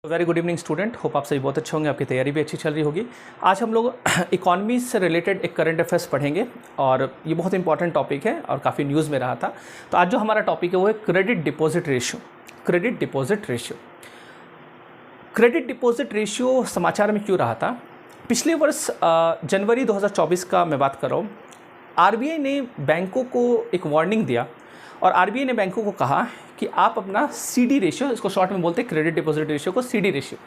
Very good evening student, hope आप सभी बहुत अच्छे होंगे, आपकी तैयारी भी अच्छी चल रही होगी। आज हम लोग इकॉनमी से रिलेटेड एक करंट अफेयर्स पढ़ेंगे और ये बहुत इंपॉर्टेंट टॉपिक है और काफ़ी न्यूज़ में रहा था। तो आज जो हमारा टॉपिक है वो है credit deposit ratio. Credit deposit ratio, credit deposit ratio समाचार में क्यों रहा था? पिछले वर्ष जनवरी 2024 का मैं बात कर रहा हूँ। आरबीआई ने बैंकों को एक वार्निंग दिया और आरबीआई ने बैंकों को कहा कि आप अपना सीडी रेशियो, इसको शॉर्ट में बोलते हैं क्रेडिट डिपॉजिट रेशियो को सीडी रेशियो,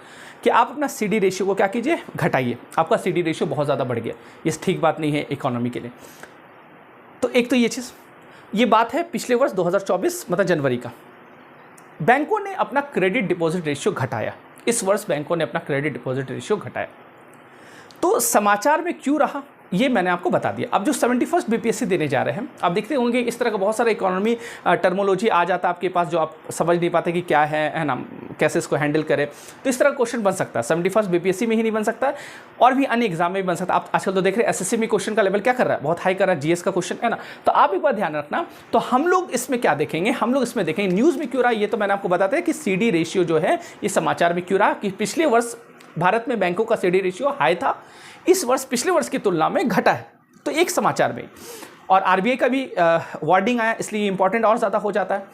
कि आप अपना सीडी रेशियो को क्या कीजिए, घटाइए। आपका सीडी रेशियो बहुत ज़्यादा बढ़ गया, ये ठीक बात नहीं है इकोनॉमी के लिए। तो एक तो ये चीज़, ये बात है पिछले वर्ष 2024 मतलब जनवरी का। बैंकों ने अपना क्रेडिट डिपॉजिट रेशियो घटाया। इस वर्ष बैंकों ने अपना क्रेडिट डिपॉजिट रेशियो घटाया। तो समाचार में क्यों रहा ये मैंने आपको बता दिया। अब जो 71st बीपीएससी देने जा रहे हैं, आप देखते होंगे इस तरह का बहुत सारा इकोनॉमी टर्मोलॉजी आ जाता है आपके पास जो आप समझ नहीं पाते कि क्या है ना, कैसे इसको हैंडल करें। तो इस तरह का क्वेश्चन बन सकता है। 71st बीपीएससी में ही नहीं बन सकता है और भी अन्य एग्जाम में भी बन सकता है। आप आजकल तो देख रहे हैं एसएससी में क्वेश्चन का लेवल क्या कर रहा है, बहुत हाई कर रहा है, जीएस का क्वेश्चन है ना। तो आप एक बार ध्यान रखना। तो हम लोग इसमें क्या देखेंगे, हम लोग इसमें देखेंगे न्यूज़ में क्यों रहा, ये तो मैंने आपको बताते हैं कि सीडी रेशियो जो है ये समाचार में क्यों रहा, कि पिछले वर्ष भारत में बैंकों का सीडी रेशियो हाई था, इस वर्ष पिछले वर्ष की तुलना में घटा है। तो एक समाचार में, और आरबीआई का भी वार्निंग आया, इसलिए इंपॉर्टेंट और ज़्यादा हो जाता है।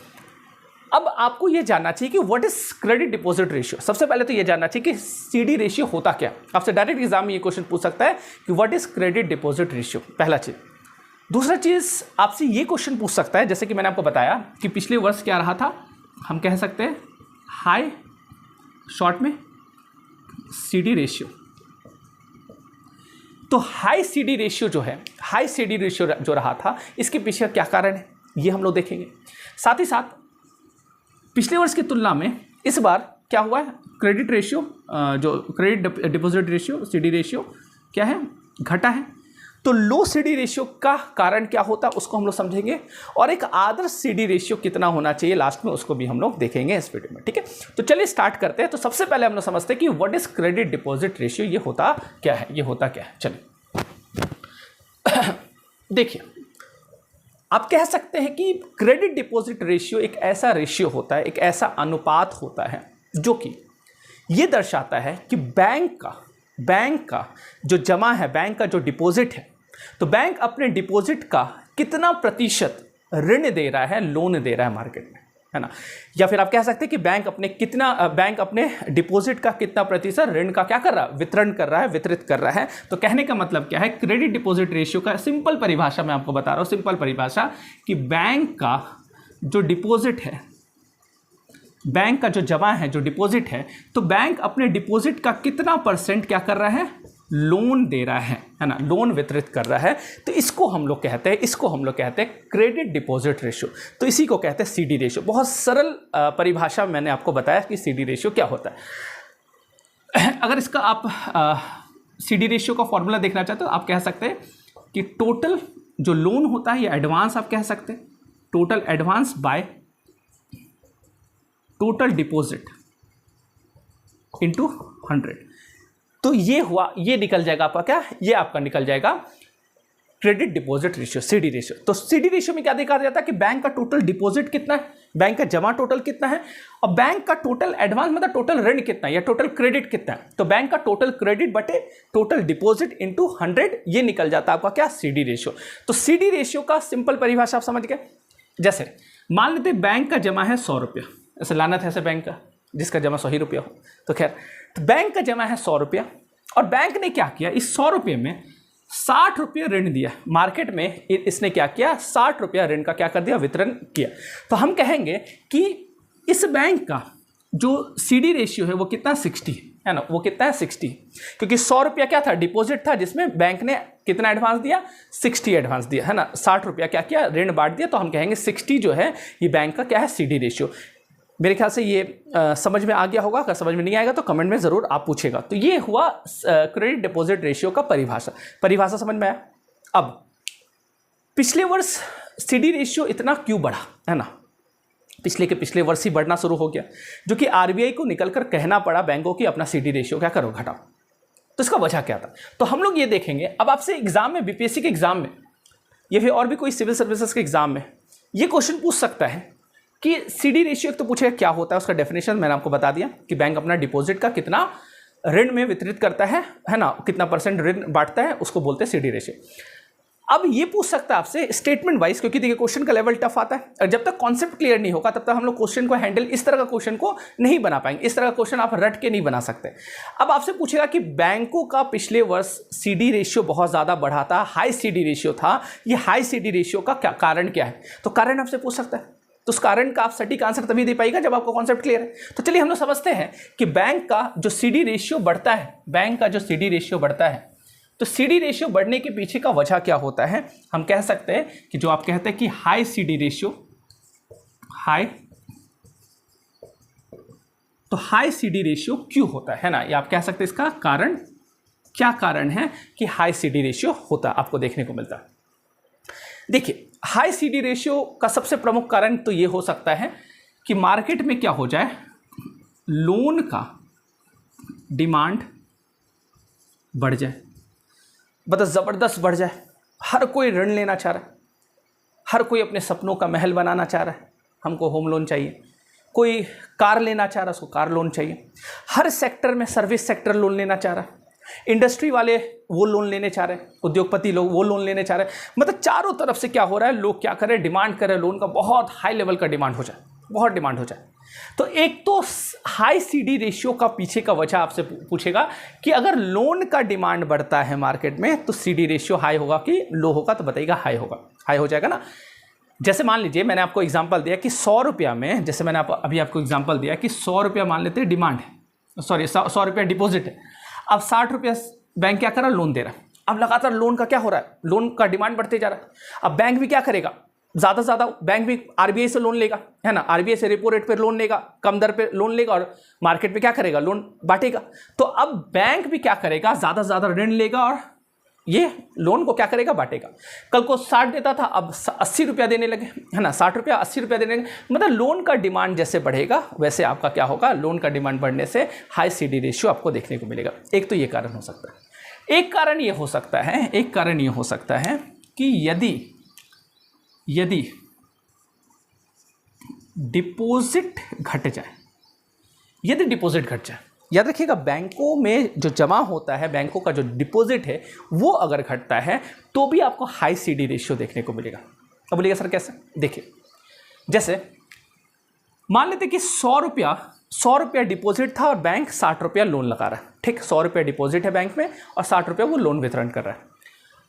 अब आपको ये जानना चाहिए कि what is credit deposit ratio. सबसे पहले तो ये जानना चाहिए कि सीडी रेशियो होता क्या। आपसे डायरेक्ट एग्जाम में ये क्वेश्चन पूछ सकता है कि what is credit deposit ratio, पहला चीज़। दूसरा चीज़ आपसे ये क्वेश्चन पूछ सकता है, जैसे कि मैंने आपको बताया कि पिछले वर्ष क्या रहा था, हम कह सकते हैं हाई, शॉर्ट में सीडी रेशियो। तो हाई सीडी रेशियो जो है, हाई सीडी रेशियो जो रहा था, इसके पीछे क्या कारण है ये हम लोग देखेंगे। साथ ही साथ पिछले वर्ष की तुलना में इस बार क्या हुआ है, क्रेडिट रेशियो जो credit deposit ratio CD ratio क्या है, घटा है। तो लो सीडी रेशियो का कारण क्या होता है उसको हम लोग समझेंगे, और एक आदर्श सीडी रेशियो कितना होना चाहिए लास्ट में उसको भी हम लोग देखेंगे इस वीडियो में। ठीक है, तो चलिए स्टार्ट करते हैं। तो सबसे पहले हम लोग समझते हैं कि what is credit deposit ratio, ये होता क्या है, ये होता क्या है। चलिए देखिए, आप कह सकते हैं कि क्रेडिट डिपॉजिट रेशियो एक ऐसा रेशियो होता है, एक ऐसा अनुपात होता है जो कि ये दर्शाता है कि बैंक का जो जमा है, बैंक का जो डिपॉजिट है, तो बैंक अपने डिपॉजिट का कितना प्रतिशत ऋण दे रहा है, लोन दे रहा है मार्केट में, है ना। या फिर आप कह सकते हैं कि बैंक अपने डिपॉजिट का कितना प्रतिशत ऋण का क्या कर रहा है, वितरण कर रहा है, वितरित कर रहा है। तो कहने का मतलब क्या है, क्रेडिट डिपॉजिट रेशियो का सिंपल परिभाषा मैं आपको बता रहा हूँ, सिंपल परिभाषा, कि बैंक का जो डिपॉजिट है, बैंक का जो जमा है, जो डिपॉजिट है, तो बैंक अपने डिपॉजिट का कितना परसेंट क्या कर रहा है, लोन दे रहा है ना, लोन वितरित कर रहा है। तो इसको हम लोग कहते हैं क्रेडिट डिपॉजिट रेशियो। तो इसी को कहते हैं सीडी रेशियो। बहुत सरल परिभाषा मैंने आपको बताया कि सीडी रेशियो क्या होता है। अगर इसका आप सीडी रेशियो का फॉर्मूला देखना चाहते हो, आप कह सकते हैं कि टोटल जो लोन होता है या एडवांस, आप कह सकते हैं total advance by total deposit into 100। तो ये हुआ, ये निकल जाएगा आपका क्या, ये आपका निकल जाएगा credit deposit ratio, CD ratio. तो सीडी रेशियो में क्या देखा जाता है कि बैंक का टोटल डिपॉजिट कितना है, बैंक का जमा टोटल कितना है, और बैंक का टोटल एडवांस मतलब टोटल ऋण कितना है या टोटल क्रेडिट कितना है। तो बैंक का टोटल क्रेडिट बटे टोटल डिपॉजिट इंटू 100, ये निकल जाता है आपका क्या, सीडी रेशियो। तो सीडी रेशियो का सिंपल परिभाषा आप समझ गए। जैसे मान लेते बैंक का जमा है 100 रुपया, ऐसे लानत है ऐसे बैंक का जिसका जमा 100 ही रुपया हो। तो खैर, तो बैंक का जमा है 100 रुपया और बैंक ने क्या किया, इस 100 रुपये में 60 रुपये ऋण दिया मार्केट में। इसने क्या किया, 60 रुपया ऋण का क्या कर दिया, वितरण किया। तो हम कहेंगे कि इस बैंक का जो सीडी रेशियो है वो कितना, 60 है ना, वो कितना है, 60। क्योंकि 100 रुपया क्या था, डिपॉजिट था, जिसमें बैंक ने कितना एडवांस दिया, 60 एडवांस दिया, है ना। 60 रुपया क्या किया, ऋण बांट दिया। तो हम कहेंगे 60 जो है ये बैंक का क्या है, सीडी रेशियो। मेरे ख्याल से ये समझ में आ गया होगा। अगर समझ में नहीं आएगा तो कमेंट में ज़रूर आप पूछेगा। तो ये हुआ क्रेडिट डिपॉजिट रेशियो का परिभाषा समझ में आया। अब पिछले वर्ष सीडी रेशियो इतना क्यों बढ़ा, है ना, पिछले वर्ष ही बढ़ना शुरू हो गया, जो कि आरबीआई को निकलकर कहना पड़ा बैंकों की अपना सीडी रेशियो क्या करो, घटाओ। तो इसका वजह क्या था, तो हम लोग ये देखेंगे। अब आपसे एग्जाम में, बीपीएससी के एग्जाम में या फिर और भी कोई सिविल सर्विसेज के एग्जाम में ये क्वेश्चन पूछ सकता है कि सीडी रेशियो एक तो पूछेगा क्या होता है, उसका डेफिनेशन मैंने आपको बता दिया कि बैंक अपना डिपॉजिट का कितना ऋण में वितरित करता है ना, कितना परसेंट ऋण बांटता है, उसको बोलते हैं सीडी रेशियो। अब ये पूछ सकता है आपसे स्टेटमेंट वाइज, क्योंकि देखिए क्वेश्चन का लेवल टफ आता है और जब तक कॉन्सेप्ट क्लियर नहीं होगा तब तक हम लोग क्वेश्चन को हैंडल इस तरह का क्वेश्चन को नहीं बना पाएंगे। इस तरह का क्वेश्चन आप रट के नहीं बना सकते। अब आपसे पूछेगा कि बैंकों का पिछले वर्ष सीडी रेशियो बहुत ज्यादा बढ़ा था, हाई सीडी रेशियो था, ये हाई सीडी रेशियो का क्या कारण क्या है, तो कारण आपसे पूछ सकता है। तो उस कारण का आप सटीक आंसर तभी दे पाएगा जब आपको कॉन्सेप्ट क्लियर है। तो चलिए हम लोग समझते हैं कि बैंक का जो सीडी रेशियो बढ़ता है, बैंक का जो सीडी रेशियो बढ़ता है, तो सीडी रेशियो बढ़ने के पीछे का वजह क्या होता है। हम कह सकते हैं कि जो आप कहते हैं कि हाई सीडी रेशियो, हाई, तो हाई सीडी रेशियो क्यों होता है ना, ये आप कह सकते हैं इसका कारण क्या कारण है कि हाई सीडी रेशियो होता है, आपको देखने को मिलता है। देखिए हाई सीडी रेशियो का सबसे प्रमुख कारण तो ये हो सकता है कि मार्केट में क्या हो जाए, लोन का डिमांड बढ़ जाए, मतलब ज़बरदस्त बढ़ जाए। हर कोई ऋण लेना चाह रहा है, हर कोई अपने सपनों का महल बनाना चाह रहा है, हमको होम लोन चाहिए, कोई कार लेना चाह रहा है, उसको कार लोन चाहिए, हर सेक्टर में सर्विस सेक्टर लोन लेना चाह रहा है, इंडस्ट्री वाले वो लोन लेने चाह रहे हैं, उद्योगपति लोग वो लोन लेने चाह रहे हैं। मतलब चारों तरफ से क्या हो रहा है, लोग क्या कर रहे हैं, डिमांड कर रहे हैं लोन का, बहुत हाई लेवल का डिमांड हो जाए, बहुत डिमांड हो जाए। तो एक तो हाई सीडी रेशियो का पीछे का वजह आपसे पूछेगा कि अगर लोन का डिमांड बढ़ता है मार्केट में तो सीडी रेशियो हाई होगा कि लो होगा, तो बताइएगा हाई होगा, हाई हो जाएगा ना। जैसे मान लीजिए मैंने आपको एग्जांपल दिया कि 100 रुपया में, जैसे मैंने अभी आपको एग्जांपल दिया कि 100 रुपया मान लेते हैं डिमांड है, सॉरी 100 रुपया डिपॉजिट है, अब 60 रुपया बैंक क्या कर रहा है, लोन दे रहा है। अब लगातार लोन का क्या हो रहा है, लोन का डिमांड बढ़ते जा रहा है। अब बैंक भी क्या करेगा, ज़्यादा से ज़्यादा बैंक भी आरबीआई से लोन लेगा, है ना, आरबीआई से रेपो रेट पर लोन लेगा, कम दर पे लोन लेगा और मार्केट में क्या करेगा, लोन बांटेगा। तो अब बैंक भी क्या करेगा, ज़्यादा से ज़्यादा ऋण लेगा और ये लोन को क्या करेगा, बांटेगा। कल को 60 देता था, अब 80 रुपया देने लगे, है ना, 60 रुपया 80 रुपया देने लगे। मतलब लोन का डिमांड जैसे बढ़ेगा वैसे आपका क्या होगा, लोन का डिमांड बढ़ने से हाई सीडी रेशियो आपको देखने को मिलेगा। एक तो ये कारण हो सकता है। एक कारण ये हो सकता है कि यदि डिपॉजिट घट जाए, यदि डिपॉजिट घट जाए, याद रखिएगा बैंकों में जो जमा होता है, बैंकों का जो डिपॉजिट है वो अगर घटता है तो भी आपको हाई सीडी रेशियो देखने को मिलेगा। अब बोलिएगा सर कैसे, देखिए जैसे मान लेते कि 100 रुपया डिपॉजिट था और बैंक 60 रुपया लोन लगा रहा है, ठीक, 100 रुपया डिपॉजिट है बैंक में और 60 रुपया वो लोन वितरण कर रहा है।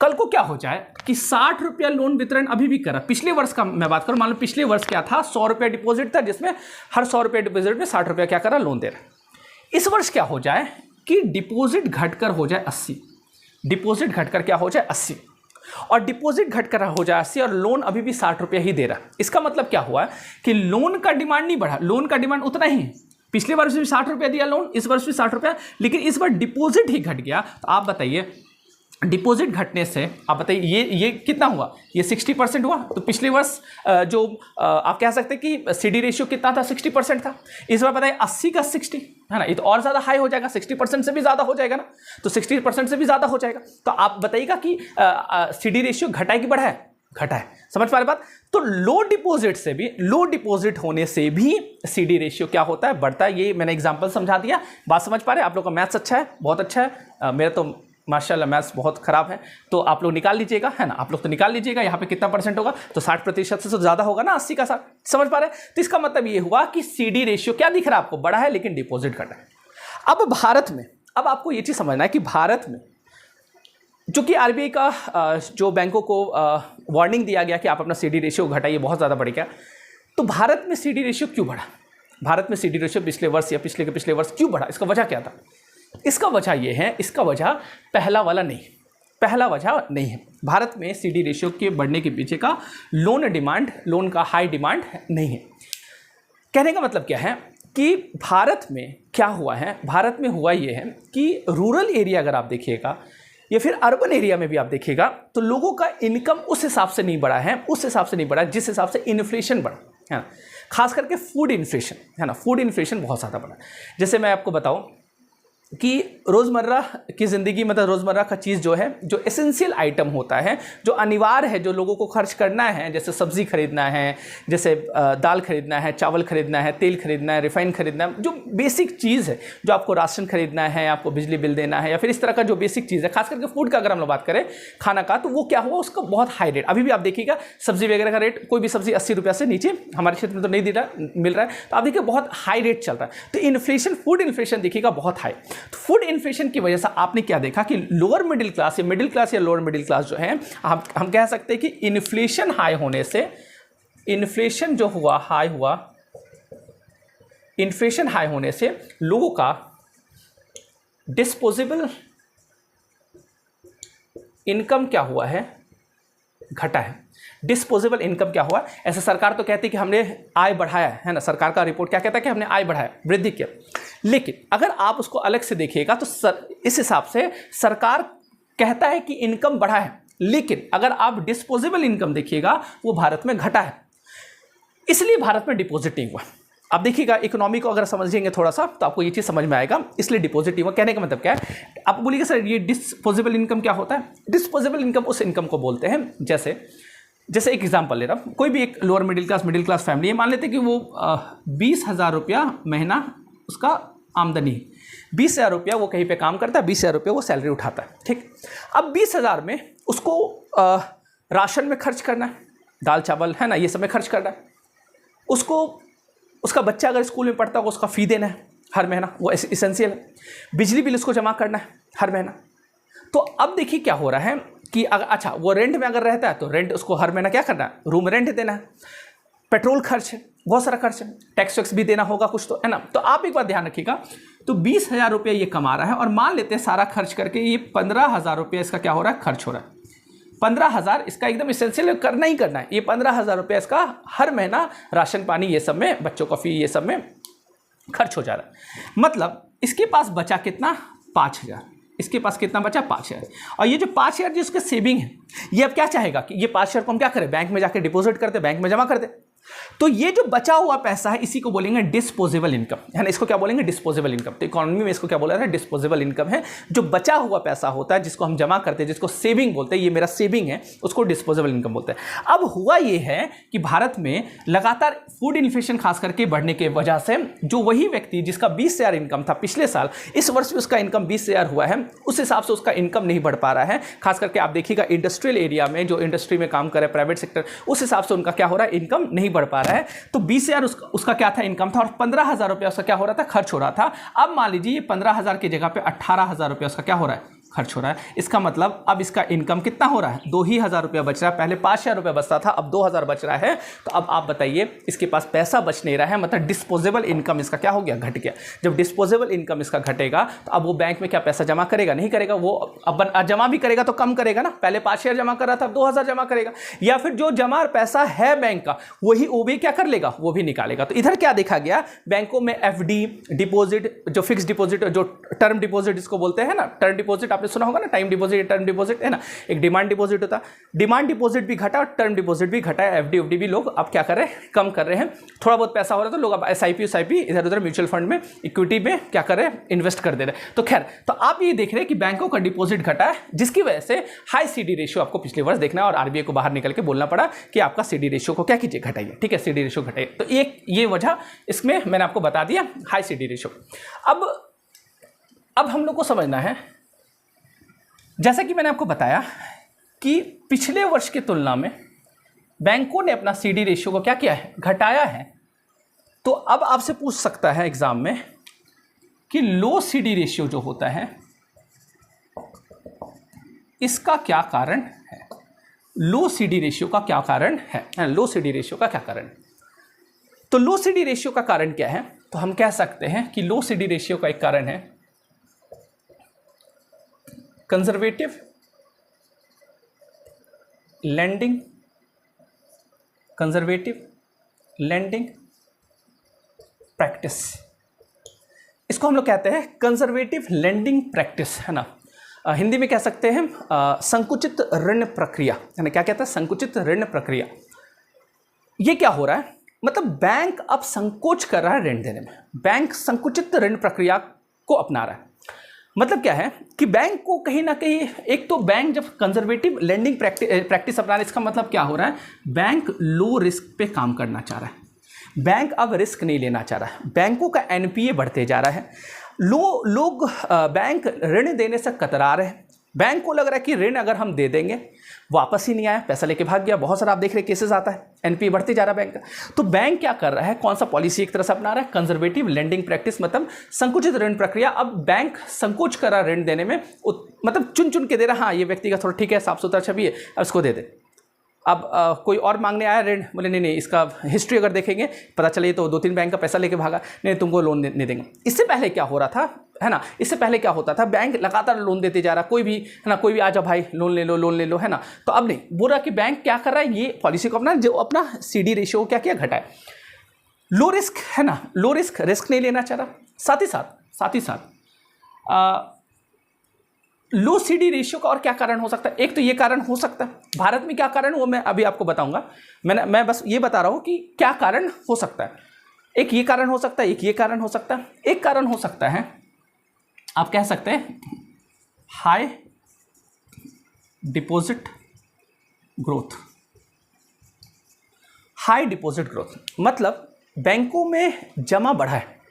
कल को क्या हो जाए कि 60 रुपया लोन वितरण अभी भी कर रहा है, पिछले वर्ष का मैं बात करूं, मान लो पिछले वर्ष क्या था, 100 रुपया डिपॉजिट था जिसमें हर 100 रुपया डिपॉजिट में 60 रुपया क्या कर रहा है, लोन दे रहा है। इस वर्ष क्या हो जाए कि डिपॉजिट घटकर हो जाए 80, डिपॉजिट घटकर क्या हो जाए 80 और डिपॉजिट घटकर हो जाए 80 और लोन अभी भी 60 रुपया ही दे रहा है। इसका मतलब क्या हुआ कि लोन का डिमांड नहीं बढ़ा, लोन का डिमांड उतना ही है, पिछले वर्ष भी 60 रुपया दिया लोन, इस वर्ष भी 60 रुपया, लेकिन इस बार डिपॉजिट ही घट गया। तो आप बताइए डिपॉजिट घटने से आप बताइए ये कितना हुआ, ये 60% हुआ। तो पिछले वर्ष जो आप कह सकते हैं कि सीडी रेशियो कितना था, 60% था, इस बार बताइए 80 का 60, है ना, ये तो और ज़्यादा हाई हो जाएगा, 60% से भी ज़्यादा हो जाएगा ना, तो 60% से भी ज़्यादा हो जाएगा। तो आप बताइएगा कि सीडी रेशियो घटा है कि बढ़ा है, घटा है, समझ पा रहे बात। तो लो डिपॉजिट होने से भी सीडी रेशियो क्या होता है, बढ़ता है। ये मैंने एग्जांपल समझा दिया, बात समझ पा रहे हैं। आप लोग का मैथ्स अच्छा है, बहुत अच्छा है, मेरा तो माशाल्लाह मैथ्स बहुत खराब है, तो आप लोग निकाल लीजिएगा, है ना, आप लोग तो निकाल लीजिएगा यहाँ पे कितना परसेंट होगा, तो 60% से तो ज़्यादा होगा ना, 80 का 60, समझ पा रहे हैं। तो इसका मतलब ये हुआ कि सीडी रेशियो क्या दिख रहा है आपको, बढ़ा है लेकिन डिपॉजिट घटा है। अब भारत में, अब आपको ये चीज़ समझना है कि भारत में जो कि आरबीआई का जो बैंकों को वार्निंग दिया गया कि आप अपना सीडी रेशियो घटाइए, बहुत ज़्यादा बढ़ गया, तो भारत में सीडी रेशियो क्यों बढ़ा, भारत में सीडी रेशियो पिछले वर्ष या पिछले वर्ष क्यों बढ़ा, इसका वजह क्या था। इसका वजह ये है, इसका वजह पहला वजह नहीं है। भारत में सीडी रेशियो के बढ़ने के पीछे का लोन का हाई डिमांड नहीं है। कहने का मतलब क्या है कि भारत में क्या हुआ है, भारत में हुआ ये है कि रूरल एरिया अगर आप देखिएगा या फिर अर्बन एरिया में भी आप देखिएगा तो लोगों का इनकम उस हिसाब से नहीं बढ़ा है, जिस हिसाब से इन्फ्लेशन बढ़ा है ना, खास करके फूड इन्फ्लेशन, है ना, फूड इन्फ्लेशन बहुत ज़्यादा बढ़ा। जैसे मैं आपको बताऊं कि रोज़मर्रा की ज़िंदगी मतलब रोज़मर्रा का चीज़ जो है, जो एसेंशियल आइटम होता है, जो अनिवार्य है, जो लोगों को खर्च करना है, जैसे सब्ज़ी खरीदना है, जैसे दाल खरीदना है, चावल खरीदना है, तेल खरीदना है, रिफाइन खरीदना है, जो बेसिक चीज़ है, जो आपको राशन खरीदना है, आपको बिजली बिल देना है, या फिर इस तरह का जो बेसिक चीज़ है, खास करके फूड का अगर हम लोग बात करें, खाना का, तो वो क्या हुआ, उसका बहुत हाई रेट। अभी भी आप देखिएगा सब्जी वगैरह का रेट, कोई भी सब्जी 80 रुपये से नीचे हमारे क्षेत्र में तो नहीं मिल रहा है, तो आप देखिए बहुत हाई रेट चल रहा है। तो इन्फ्लेशन, फूड इन्फ्लेशन देखिएगा बहुत हाई। तो फूड इन्फ्लेशन की वजह से आपने क्या देखा कि लोअर मिडिल क्लास या मिडिल क्लास या लोअर मिडिल क्लास जो है, हम कह सकते हैं कि इन्फ्लेशन हाई होने से, इन्फ्लेशन जो हुआ हाई हुआ, इन्फ्लेशन हाई होने से लोगों का डिस्पोजेबल इनकम क्या हुआ है, घटा है। डिस्पोजेबल इनकम क्या हुआ, ऐसे सरकार तो कहती है कि हमने आय बढ़ाया है ना, सरकार का रिपोर्ट क्या कहता है कि हमने आय बढ़ाया, वृद्धि किया। लेकिन अगर आप उसको अलग से देखिएगा तो इस हिसाब से सरकार कहता है कि इनकम बढ़ा है, लेकिन अगर आप डिस्पोजेबल इनकम देखिएगा वो भारत में घटा है, इसलिए भारत में डिपॉजिट नहीं हुआ। आप देखिएगा इकोनॉमी को अगर समझेंगे थोड़ा सा तो आपको ये चीज़ समझ में आएगा, इसलिए डिपॉजिट हुआ। कहने का मतलब क्या है, आप बोलिएगा सर ये डिस्पोजेबल इनकम क्या होता है। डिस्पोजेबल इनकम उस इनकम को बोलते हैं, जैसे एक एग्जांपल ले रहा हूँ, कोई भी एक लोअर मिडिल क्लास फैमिली है, मान लेते हैं कि वो 20,000 रुपया महीना उसका आमदनी है, 20,000 रुपया वो कहीं पे काम करता है, 20,000 रुपया वो सैलरी उठाता है, ठीक। अब 20,000 में उसको राशन में खर्च करना है, दाल चावल है ना, ये सब में खर्च करना है। उसको उसका बच्चा अगर स्कूल में पढ़ता है उसका फ़ी देना है हर महीना, वो इसेंशियल है। बिजली बिल उसको जमा करना है हर महीना। तो अब देखिए क्या हो रहा है कि अगर अच्छा वो रेंट में अगर रहता है तो रेंट उसको हर महीना क्या करना है, रूम रेंट देना है, पेट्रोल खर्च है, बहुत सारा खर्च है, टैक्स वैक्स भी देना होगा कुछ, तो है ना। तो आप एक बात ध्यान रखिएगा, तो 20,000 रुपये ये कमा रहा है और मान लेते हैं सारा खर्च करके ये 15,000 रुपये इसका क्या हो रहा है, खर्च हो रहा है। 15,000 इसका एकदम इसेंशियल करना ही करना है, ये 15,000 रुपये इसका हर महीना राशन पानी ये सब में, बच्चों का फी ये सब में खर्च हो जा रहा है। मतलब इसके पास बचा कितना, 5,000। इसके पास कितना बचा, 5,000। और ये जो 5,000 जिसके सेविंग है, ये अब क्या चाहेगा कि ये 5,000 को हम क्या करें, बैंक में जाके डिपॉजिट करते, बैंक में जमा कर दे। तो ये जो बचा हुआ पैसा है इसी को बोलेंगे डिस्पोजेबल इनकम, है ना, इसको क्या बोलेंगे, डिस्पोजेबल इनकम। तो इकोनॉमी में इसको क्या बोला जाता है, डिस्पोजेबल इनकम है। जो बचा हुआ पैसा होता है जिसको हम जमा करते हैं, जिसको सेविंग बोलते हैं, ये मेरा सेविंग है, उसको डिस्पोजेबल इनकम बोलते हैं। अब हुआ ये है कि भारत में लगातार फूड इन्फ्लेशन खास करके बढ़ने की वजह से जो वही व्यक्ति जिसका 20,000 इनकम था पिछले साल, इस वर्ष भी उसका इनकम 20,000 हुआ है, उस हिसाब से उसका इनकम नहीं बढ़ पा रहा है। खास करके आप देखिएगा इंडस्ट्रियल एरिया में, जो इंडस्ट्री में काम करे प्राइवेट सेक्टर, उस हिसाब से उनका क्या हो रहा है, इनकम नहीं बढ़ पा रहा है। तो 20,000 उसका क्या था, इनकम था, और 15,000 रुपया उसका क्या हो रहा था, खर्च हो रहा था। अब मान लीजिए 15,000 की जगह पे 18,000 रुपया उसका क्या हो रहा है, खर्च हो रहा है। इसका मतलब अब इसका इनकम कितना हो रहा है, 2,000 रुपया बच रहा है। पहले 5,000 रुपया बचता था, अब 2,000 बच रहा है। तो अब आप बताइए, इसके पास पैसा बच नहीं रहा है, मतलब डिस्पोजेबल इनकम इसका क्या हो गया, घट गया। जब डिस्पोजेबल इनकम इसका घटेगा तो अब वो बैंक में क्या पैसा जमा करेगा, नहीं करेगा। वो अब जमा भी करेगा तो कम करेगा ना, पहले 5,000 जमा कर रहा था, अब 2,000 जमा करेगा। या फिर जो जमा पैसा है बैंक का वही वो भी क्या कर लेगा, वो भी निकालेगा। तो इधर क्या देखा गया, बैंकों में एफडी, डिपॉजिट, जो फिक्स डिपॉजिट, जो टर्म डिपॉजिट इसको बोलते हैं ना, टर्म डिपॉजिट आपने सुना होगा ना, टाइम डिपॉजिट, टर्म डिपॉजिट, है ना। एक डिमांड डिपॉजिट होता, डिमांड डिपॉजिट भी घटा और टर्म डिपॉजिट भी घटा है। एफडी भी लोग अब क्या कर रहे हैं, कम कर रहे हैं। थोड़ा बहुत पैसा हो रहा है तो लोग अब एसआईपी इधर उधर म्यूचुअल फंड में, इक्विटी में क्या कर रहे हैं, इन्वेस्ट कर दे रहे हैं। तो खैर, तो आप ये देख रहे हैं कि बैंकों का डिपॉजिट घटा है, जिसकी वजह से हाई सीडी रेशियो आपको पिछले वर्ष देखना है, और आरबीआई को बाहर निकल के बोलना पड़ा कि आपका सीडी रेशियो को क्या कीजिए, घटाइए। ठीक है, सीडी रेशियो घटाइए। तो एक ये वजह इसमें मैंने आपको बता दिया, हाई सीडी रेशियो। अब हम लोग को समझना है, जैसा कि मैंने आपको बताया कि पिछले वर्ष की तुलना में बैंकों ने अपना सीडी रेशियो को क्या किया है, घटाया है। तो अब आपसे पूछ सकता है एग्जाम में कि लो सीडी रेशियो जो होता है इसका क्या कारण है, लो सीडी रेशियो का क्या कारण है, लो सीडी रेशियो का क्या कारण। तो लो सीडी रेशियो का कारण क्या है, तो हम कह सकते हैं कि लो सीडी रेशियो का एक कारण है conservative landing, conservative landing practice. इसको हम लोग कहते हैं कंजर्वेटिव लैंडिंग प्रैक्टिस, है ना। हिंदी में कह सकते हैं संकुचित ऋण प्रक्रिया, है ना। क्या कहता है, संकुचित ऋण प्रक्रिया। ये क्या हो रहा है, मतलब बैंक अब संकोच कर रहा है ऋण देने में, बैंक संकुचित ऋण प्रक्रिया को अपना रहा है। मतलब क्या है कि बैंक को कहीं ना कहीं, एक तो बैंक जब कंजर्वेटिव लेंडिंग प्रैक्टिस अपना रहा है, इसका मतलब क्या हो रहा है, बैंक लो रिस्क पे काम करना चाह रहा है, बैंक अब रिस्क नहीं लेना चाह रहा है, बैंकों का एनपीए बढ़ते जा रहा है, लोग बैंक ऋण देने से कतरा रहे हैं, बैंक को लग रहा है कि ऋण अगर हम दे देंगे वापस ही नहीं आया, पैसा लेके भाग गया, बहुत सारा आप देख रहे केसेस आता है, एनपीए बढ़ते जा रहा है बैंक का। तो बैंक क्या कर रहा है, कौन सा पॉलिसी एक तरह से अपना रहा है, कंजर्वेटिव लेंडिंग प्रैक्टिस, मतलब संकुचित ऋण प्रक्रिया। अब बैंक संकोच कर रहा है ऋण देने में, मतलब चुन चुन के दे रहा है, हाँ ये व्यक्ति का थोड़ा ठीक है, साफ सुथरा छवि है, अब इसको दे दे। अब कोई और मांगने आया ऋण, बोले नहीं, इसका हिस्ट्री अगर देखेंगे पता चले तो 2-3 बैंक का पैसा लेके भागा, नहीं तुमको लोन नहीं देंगे। इससे पहले क्या हो रहा था, है ना, इससे पहले क्या होता था, बैंक लगातार लोन देते जा रहा, कोई भी, है ना, कोई भी आ जाओ भाई लोन ले लो, है ना। तो अब नहीं, बोल रहा कि बैंक क्या कर रहा है, ये पॉलिसी को अपना, जो अपना CD रेशियो क्या किया, घटाए, लो रिस्क, है ना, लो रिस्क नहीं लेना चाह रहा। साथ ही साथ लो CD रेशियो का और क्या कारण हो सकता है, एक तो ये कारण हो सकता है, भारत में क्या कारण वो मैं अभी आपको बताऊंगा, मैं बस ये बता रहा हूँ कि क्या कारण हो सकता है। एक ये कारण हो सकता है, एक ये कारण हो सकता है, एक कारण हो सकता है, आप कह सकते हैं high deposit growth. High deposit growth मतलब बैंकों में जमा बढ़ा है,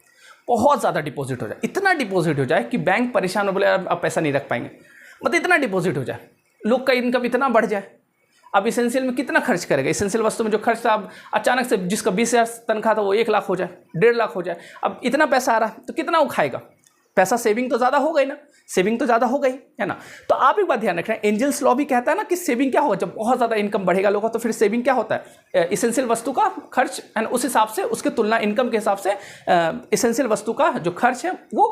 बहुत ज़्यादा डिपॉजिट हो जाए, इतना डिपॉजिट हो जाए कि बैंक परेशान हो, बोले अब पैसा नहीं रख पाएंगे, मतलब इतना डिपॉजिट हो जाए, लोग का इनकम इतना बढ़ जाए। अब इसेंशियल में कितना खर्च करेगा, इसेंशियल वस्तु में जो खर्च था, अब अचानक से जिसका 20,000 तनख्वाह था वो 1 लाख हो जाए, 1.5 लाख हो जाए, अब इतना पैसा आ रहा है तो कितना वो खाएगा, पैसा सेविंग तो ज़्यादा हो गई ना, सेविंग तो ज़्यादा हो गई, है ना। तो आप एक बात ध्यान रखना, एंजल्स लॉ भी कहता है ना कि सेविंग क्या होगा, जब बहुत ज़्यादा इनकम बढ़ेगा लोगों का, तो फिर सेविंग क्या होता है, इसेंशियल वस्तु का खर्च, है ना, उस हिसाब से उसके तुलना इनकम के हिसाब से इसेंशियल वस्तु का जो खर्च है वो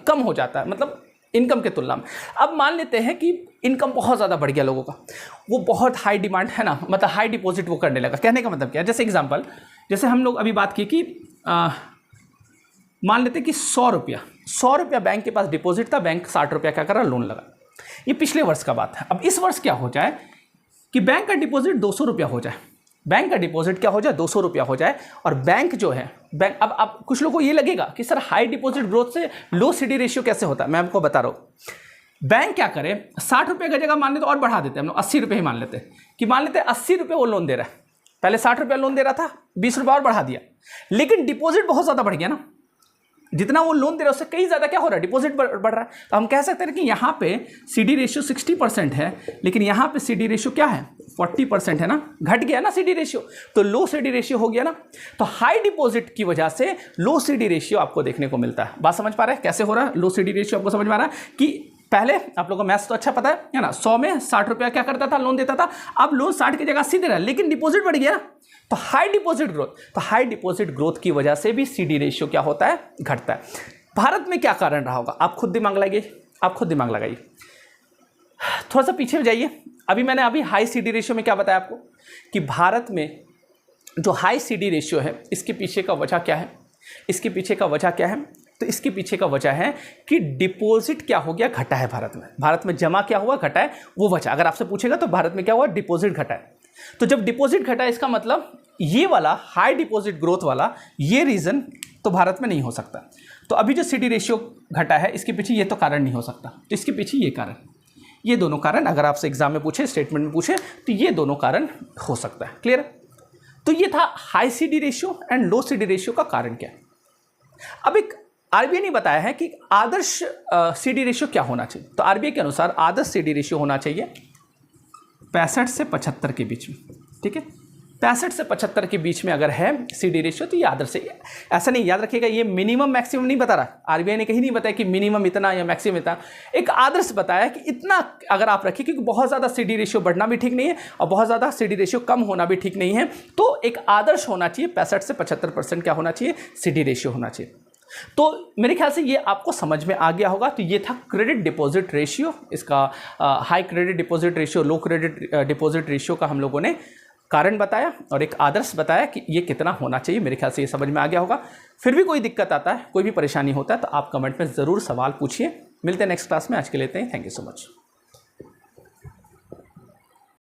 कम हो जाता है, मतलब इनकम के तुलना में। अब मान लेते हैं कि इनकम बहुत ज़्यादा बढ़ गया लोगों का, वो बहुत हाई डिमांड, है ना, मतलब हाई डिपॉजिट वो करने लगा। कहने का मतलब क्या है, जैसे एग्जांपल, जैसे हम लोग अभी बात की कि मान लेते हैं कि 100 रुपया बैंक के पास डिपॉजिट था, बैंक 60 रुपया क्या करा, लोन लगा। ये पिछले वर्ष का बात है। अब इस वर्ष क्या हो जाए कि बैंक का डिपॉजिट 200 रुपया हो जाए, बैंक का डिपॉजिट क्या हो जाए, 200 रुपया हो जाए, और बैंक जो है, बैंक, अब कुछ लोगों को ये लगेगा कि सर हाई डिपॉजिट ग्रोथ से लो CD रेशियो कैसे होता है। मैं आपको बता रहा हूँ, बैंक क्या करे, 60 रुपये की जगह मान लेते और बढ़ा देते हैं, हम लोग 80 रुपये ही मान लेते हैं, कि मान लेते हैं 80 रुपये वो लोन दे रहा है, पहले 60 रुपया लोन दे रहा था, 20 रुपये और बढ़ा दिया, लेकिन डिपॉजिट बहुत ज़्यादा बढ़ गया ना, जितना वो लोन दे रहा है उससे कई ज़्यादा क्या हो रहा है, डिपॉजिट बढ़ रहा है। तो हम कह सकते हैं कि यहाँ पे CD रेशियो 60% है, लेकिन यहाँ पे CD रेशियो क्या है, 40% है ना, घट गया ना CD रेशियो, तो लो CD रेशियो हो गया ना। तो हाई डिपॉजिट की वजह से लो CD रेशियो आपको देखने को मिलता है। बात समझ पा रहे हैं कैसे हो रहा है, लो CD रेशियो आपको समझ में आ रहा है कि पहले आप लोगों को मैथ्स तो अच्छा पता है ना, 100 में 60 रुपया क्या करता था, लोन देता था, अब लोन 60 की जगह 80 दे रहा है, लेकिन डिपॉजिट बढ़ गया। तो हाई डिपॉजिट ग्रोथ, तो हाई डिपॉजिट ग्रोथ की वजह से भी CD रेशियो क्या होता है, घटता है। भारत में क्या कारण रहा होगा, आप खुद दिमाग लगाइए, थोड़ा सा पीछे जाइए। मैंने हाई CD रेशियो में क्या बताया आपको कि भारत में जो हाई CD रेशियो है, इसके पीछे का वजह क्या है, तो इसके पीछे का वजह है कि डिपॉजिट क्या हो गया, घटा है भारत में जमा क्या हुआ, घटा है, वो वजह। अगर आपसे पूछेगा तो भारत में क्या हुआ, डिपॉजिट घटा है। तो जब डिपॉजिट घटा है, इसका मतलब ये वाला हाई डिपॉजिट ग्रोथ वाला ये रीजन तो भारत में नहीं हो सकता। तो अभी जो CD रेशियो घटा है, इसके पीछे ये तो कारण नहीं हो सकता, तो इसके पीछे ये कारण, ये दोनों कारण अगर आपसे एग्जाम में पूछे, स्टेटमेंट में पूछे, तो ये दोनों कारण हो सकता है। क्लियर? तो ये था high CD ratio and low CD ratio का कारण क्या है। अब एक RBI ने बताया है कि आदर्श CD रेशियो क्या होना चाहिए। तो RBI के अनुसार आदर्श CD रेशियो होना चाहिए 65 से 75 के बीच में। ठीक है, 65 से 75 के बीच में अगर है CD रेशियो तो ये आदर्श है। ऐसा नहीं, याद रखिएगा, ये मिनिमम मैक्सिमम नहीं बता रहा, RBI ने कहीं नहीं बताया कि मिनिमम इतना या मैक्सिमम इतना, एक आदर्श बताया कि इतना अगर आप रखिए, क्योंकि बहुत ज़्यादा CD रेशियो बढ़ना भी ठीक नहीं है और बहुत ज़्यादा CD रेशियो कम होना भी ठीक नहीं है। तो एक आदर्श होना चाहिए 65 से 75% क्या होना चाहिए, CD रेशियो होना चाहिए। तो मेरे ख्याल से ये आपको समझ में आ गया होगा। तो ये था क्रेडिट डिपॉजिट रेशियो, इसका हाई क्रेडिट डिपॉजिट रेशियो, लो क्रेडिट डिपॉजिट रेशियो का हम लोगों ने कारण बताया और एक आदर्श बताया कि ये कितना होना चाहिए। मेरे ख्याल से ये समझ में आ गया होगा। फिर भी कोई दिक्कत आता है, कोई भी परेशानी होता है तो आप कमेंट में ज़रूर सवाल पूछिए। मिलते हैं नेक्स्ट क्लास में, आज के लिए इतना ही। Thank you so much.